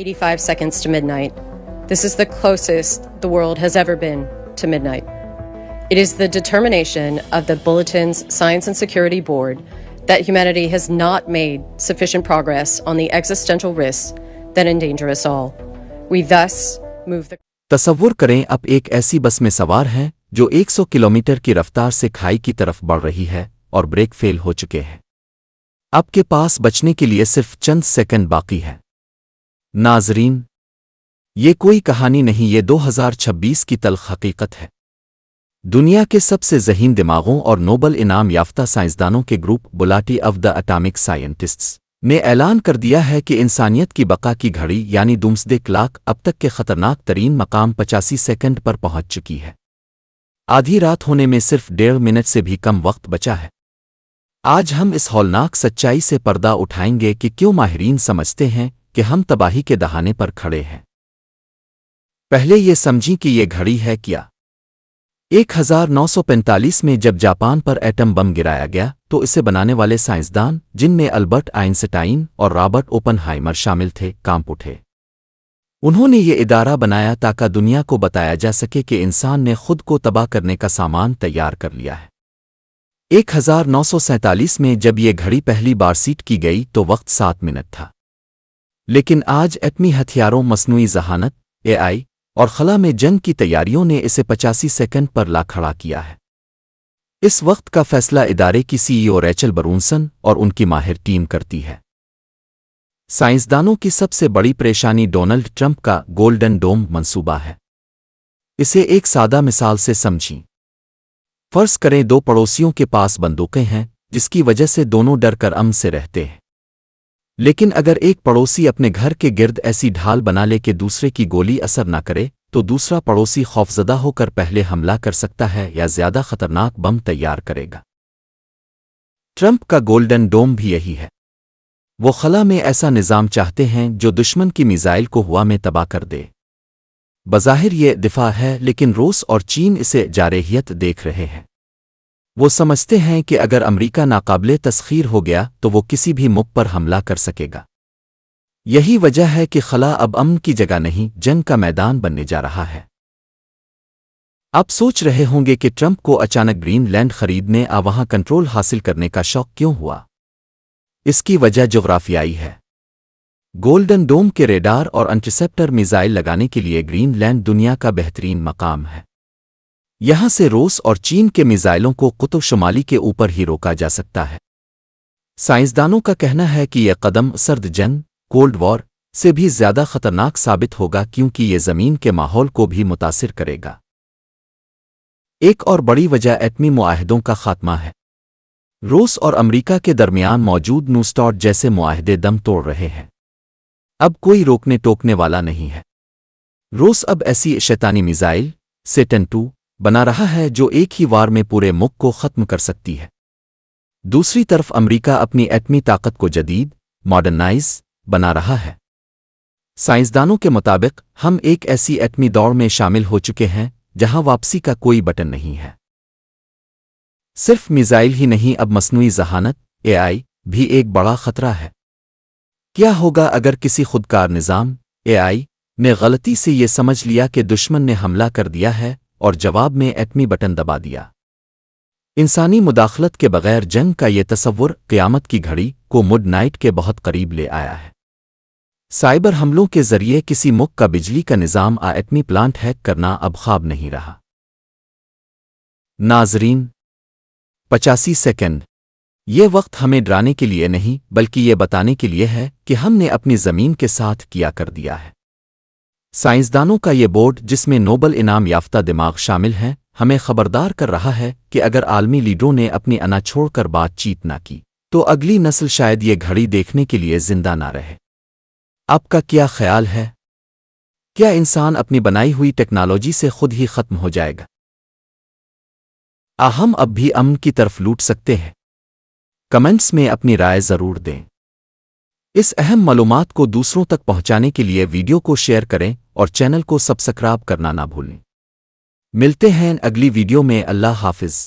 85 seconds to midnight. This is the closest the world has ever been to midnight. It is the determination of the Bulletin's Science and Security Board that humanity has not made sufficient progress on the existential risks that endanger us all. We thus move the... तसव्वुर करें आप एक ऐसी बस में सवार हैं जो 100 kilometre की रफ्तार से खाई की तरफ बढ़ रही है और ब्रेक फेल हो चुके हैं। आपके पास बचने के लिए सिर्फ चंद सेकंड बाकी है। नाज़रीन, ये कोई कहानी नहीं, ये 2026 की तल्ख़ हकीकत है। दुनिया के सबसे ज़हीन दिमागों और नोबल इनाम याफ्ता साइंसदानों के group bulletin of the atomic scientists ने ऐलान कर दिया है कि इंसानियत की बका की घड़ी यानी डूम्सडे क्लॉक अब तक के खतरनाक तरीन मकाम 85 सेकंड पर पहुंच चुकी है। आधी रात होने में सिर्फ 1.5 मिनट से भी कम वक्त बचा है। आज हम इस हौलनाक सच्चाई से पर्दा उठाएंगे कि क्यों माहिरीन समझते हैं कि हम तबाही के दहाने पर खड़े हैं। पहले ये समझें कि ये घड़ी है क्या। 1945 में जब जापान पर एटम बम गिराया गया तो इसे बनाने वाले साइंसदान, जिनमें अल्बर्ट आइंस्टाइन और रॉबर्ट ओपनहाइमर शामिल थे, कांप उठे। उन्होंने ये इदारा बनाया ताकि दुनिया को बताया जा सके कि इंसान ने खुद को तबाह करने का सामान तैयार कर लिया है। 1947 में जब ये घड़ी पहली बार सीट की गई तो वक्त 7 मिनट था। लेकिन आज एटमी हथियारों, मसनूई जहानत, AI और खला में जंग की तैयारियों ने इसे 85 सेकंड पर ला खड़ा किया है। इस वक्त का फैसला इदारे की CEO रैचल ब्रूनसन और उनकी माहिर टीम करती है। साइंसदानों की सबसे बड़ी परेशानी डोनाल्ड ट्रंप का गोल्डन डोम मंसूबा है। इसे एक सादा मिसाल से समझें। फर्ज करें 2 पड़ोसियों के पास बंदूकें हैं, जिसकी वजह से दोनों डर कर अमन से रहते हैं। लेकिन अगर एक पड़ोसी अपने घर के गिर्द ऐसी ढाल बना ले कि दूसरे की गोली असर न करे, तो दूसरा पड़ोसी खौफजदा होकर पहले हमला कर सकता है या ज्यादा खतरनाक बम तैयार करेगा। ट्रंप का गोल्डन डोम भी यही है। वो खला में ऐसा निज़ाम चाहते हैं जो दुश्मन की मिसाइल को हवा में तबाह कर दे। बज़ाहिर ये दिफा है, लेकिन रूस और चीन इसे जारहियत देख रहे हैं। वो समझते हैं कि अगर अमेरिका नाकाबिले तस्खीर हो गया तो वो किसी भी मुल्क पर हमला कर सकेगा। यही वजह है कि खला अब अमन की जगह नहीं, जंग का मैदान बनने जा रहा है। आप सोच रहे होंगे कि ट्रंप को अचानक ग्रीनलैंड खरीदने और वहां कंट्रोल हासिल करने का शौक क्यों हुआ। इसकी वजह जोग्राफियाई है। गोल्डन डोम के रेडार और इंटरसेप्टर मिसाइल लगाने के लिए ग्रीनलैंड दुनिया का बेहतरीन मकाम है। यहां से रूस और चीन के मिसाइलों को कुतुब शुमाली के ऊपर ही रोका जा सकता है। साइंसदानों का कहना है कि यह कदम सर्द जंग, कोल्ड वॉर से भी ज्यादा खतरनाक साबित होगा, क्योंकि ये जमीन के माहौल को भी मुतासिर करेगा। एक और बड़ी वजह एटमी मुआहदों का खात्मा है। रूस और अमेरिका के दरमियान मौजूद न्यू स्टार्ट जैसे मुआहदे दम तोड़ रहे हैं। अब कोई रोकने टोकने वाला नहीं है। रूस अब ऐसी शैतानी मिसाइल सेटन 2 बना रहा है जो एक ही वार में पूरे मुल्क को खत्म कर सकती है। दूसरी तरफ अमेरिका अपनी एटमी ताकत को जदीद, मॉडर्नाइज बना रहा है। साइंसदानों के मुताबिक हम एक ऐसी एटमी दौड़ में शामिल हो चुके हैं जहां वापसी का कोई बटन नहीं है। सिर्फ मिसाइल ही नहीं, अब मसनूई जहानत AI भी एक बड़ा खतरा है। क्या होगा अगर किसी खुदकार निज़ाम AI ने गलती से ये समझ लिया कि दुश्मन ने हमला कर दिया है और जवाब में एटमी बटन दबा दिया। इंसानी मुदाखलत के बगैर जंग का ये तसव्वुर क़यामत की घड़ी को मिडनाइट के बहुत करीब ले आया है। साइबर हमलों के जरिए किसी मुल्क का बिजली का निज़ाम आ एटमी प्लांट हैक करना अब ख्वाब नहीं रहा। नाज़रीन, 85 सेकंड ये वक्त हमें डराने के लिए नहीं, बल्कि ये बताने के लिए है कि हमने अपनी ज़मीन के साथ किया कर दिया है। साइंसदानों का ये बोर्ड, जिसमें नोबल इनाम याफ्ता दिमाग शामिल हैं, हमें खबरदार कर रहा है कि अगर आलमी लीडरों ने अपनी अना छोड़कर बातचीत न की तो अगली नस्ल शायद ये घड़ी देखने के लिए जिंदा ना रहे। आपका क्या ख्याल है? क्या इंसान अपनी बनाई हुई टेक्नोलॉजी से खुद ही खत्म हो जाएगा? हम अब भी अमन की तरफ लूट सकते हैं? कमेंट्स में अपनी राय जरूर दें। इस अहम मालूमात को दूसरों तक पहुंचाने के लिए वीडियो को शेयर करें और चैनल को सब्सक्राइब करना ना भूलें। मिलते हैं अगली वीडियो में। अल्लाह हाफिज।